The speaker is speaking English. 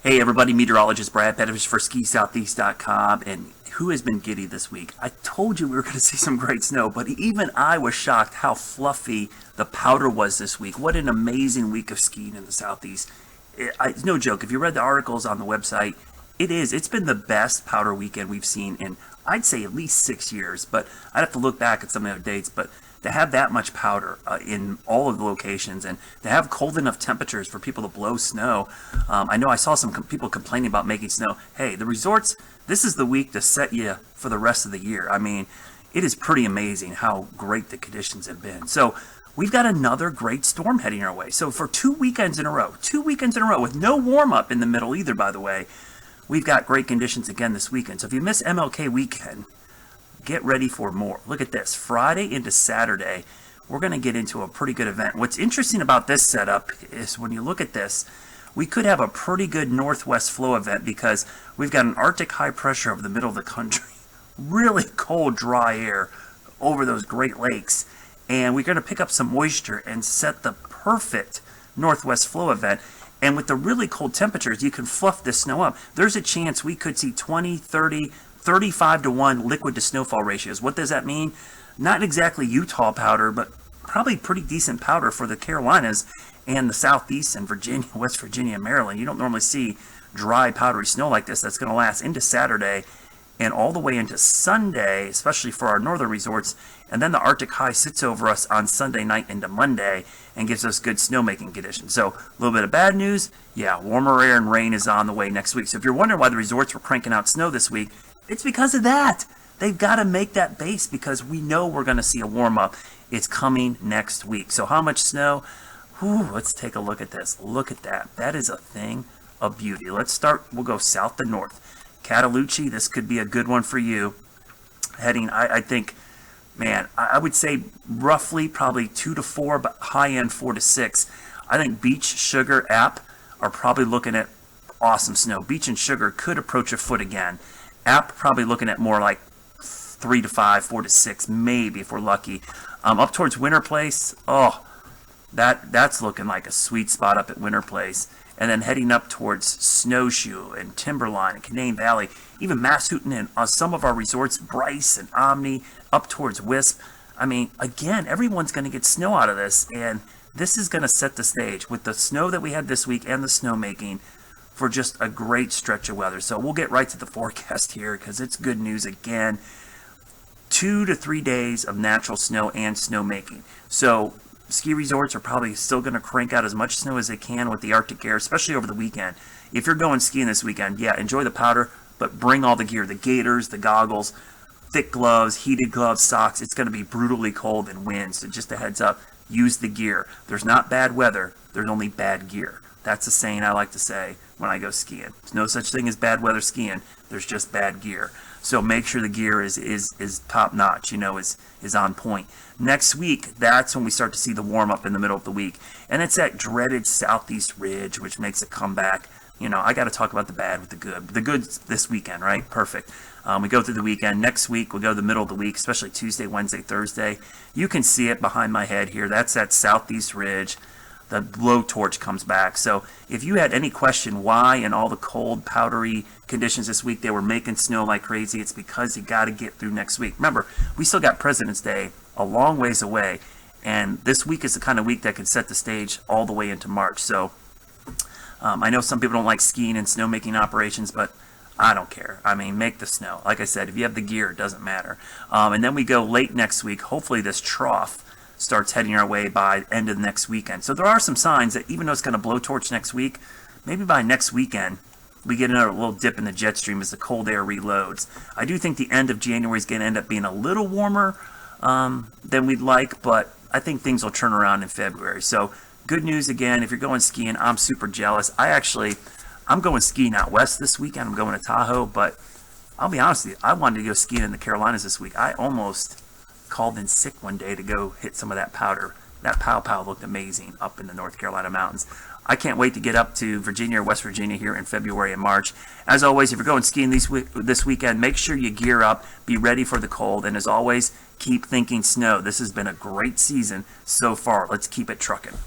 Hey everybody, meteorologist Brad Panovich for SkiSoutheast.com. And who has been giddy this week? I told you we were going to see some great snow, but even I was shocked how fluffy the powder was this week. What an amazing week of skiing in the Southeast. It's no joke. If you read the articles on the website, it's been the best powder weekend we've seen in, I'd say, at least 6 years. But I'd have to look back at some of the dates. But to have that much powder in all of the locations and to have cold enough temperatures for people to blow snow. I know I saw some people complaining about making snow. Hey, the resorts, this is the week to set you for the rest of the year. I mean, it is pretty amazing how great the conditions have been. So we've got another great storm heading our way. So for 2 weekends in a row with no warm-up in the middle either, by the way, we've got great conditions again this weekend. So if you miss MLK weekend, get ready for more. Look at this. Friday into Saturday, we're going to get into a pretty good event. What's interesting about this setup is when you look at this, we could have a pretty good northwest flow event because we've got an Arctic high pressure over the middle of the country. Really cold, dry air over those Great Lakes. And we're going to pick up some moisture and set the perfect northwest flow event. And with the really cold temperatures, you can fluff this snow up. There's a chance we could see 20, 30, 35 to 1 liquid to snowfall ratios. What does that mean? Not exactly Utah powder, but probably pretty decent powder for the Carolinas and the Southeast and Virginia, West Virginia, and Maryland. You don't normally see dry, powdery snow like this that's going to last into Saturday and all the way into Sunday, especially for our northern resorts. And then the Arctic high sits over us on Sunday night into Monday and gives us good snowmaking conditions. So a little bit of bad news. Yeah, warmer air and rain is on the way next week. So if you're wondering why the resorts were cranking out snow this week, it's because of that. They've got to make that base because we know we're going to see a warm-up. It's coming next week. So how much snow? Let's take a look at this. Look at that. That is a thing of beauty. Let's start. We'll go south to north. Cataloochee, this could be a good one for you. Heading, I think, man, I would say roughly probably 2 to 4, but high-end 4 to 6. I think Beach, Sugar, App are probably looking at awesome snow. Beach and Sugar could approach a foot again. App probably looking at more like 3 to 5, 4 to 6, maybe if we're lucky. Up towards Winter Place, that's looking like a sweet spot up at Winter Place. And then heading up towards Snowshoe and Timberline and Canaan Valley, even Masshooten and some of our resorts, Bryce and Omni, up towards Wisp. I mean, again, everyone's going to get snow out of this, and this is going to set the stage with the snow that we had this week and the snowmaking for just a great stretch of weather. So we'll get right to the forecast here because it's good news again. 2 to 3 days of natural snow and snowmaking. So ski resorts are probably still going to crank out as much snow as they can with the Arctic air, especially over the weekend. If you're going skiing this weekend, yeah, enjoy the powder, but bring all the gear, the gaiters, the goggles, thick gloves, heated gloves, socks. It's going to be brutally cold and wind, so just a heads up, use the gear. There's not bad weather, there's only bad gear. That's a saying I like to say when I go skiing. There's no such thing as bad weather skiing. There's just bad gear. So make sure the gear is top notch, is on point. Next week, that's when we start to see the warm up in the middle of the week. And it's that dreaded southeast ridge, which makes a comeback. I got to talk about the bad with the good. The good's this weekend, right? Perfect. We go through the weekend. Next week, we'll go to the middle of the week, especially Tuesday, Wednesday, Thursday. You can see it behind my head here. That's that southeast ridge. The blowtorch comes back. So if you had any question why in all the cold, powdery conditions this week they were making snow like crazy, it's because you got to get through next week. Remember, we still got President's Day a long ways away, and this week is the kind of week that can set the stage all the way into March. So I know some people don't like skiing and snowmaking operations, but I don't care. I mean, make the snow. Like I said, if you have the gear, it doesn't matter. And then we go late next week. Hopefully this trough starts heading our way by end of the next weekend. So there are some signs that even though it's going to blowtorch next week, maybe by next weekend, we get another little dip in the jet stream as the cold air reloads. I do think the end of January is going to end up being a little warmer than we'd like, but I think things will turn around in February. So good news again, if you're going skiing, I'm super jealous. I'm going skiing out west this weekend. I'm going to Tahoe, but I'll be honest with you, I wanted to go skiing in the Carolinas this week. I almost called in sick one day to go hit some of that powder. That pow looked amazing up in the North Carolina mountains. I can't wait to get up to Virginia or West Virginia here in February and March. As always, if you're going skiing this weekend, make sure you gear up, be ready for the cold, and as always, keep thinking snow. This has been a great season so far. Let's keep it trucking.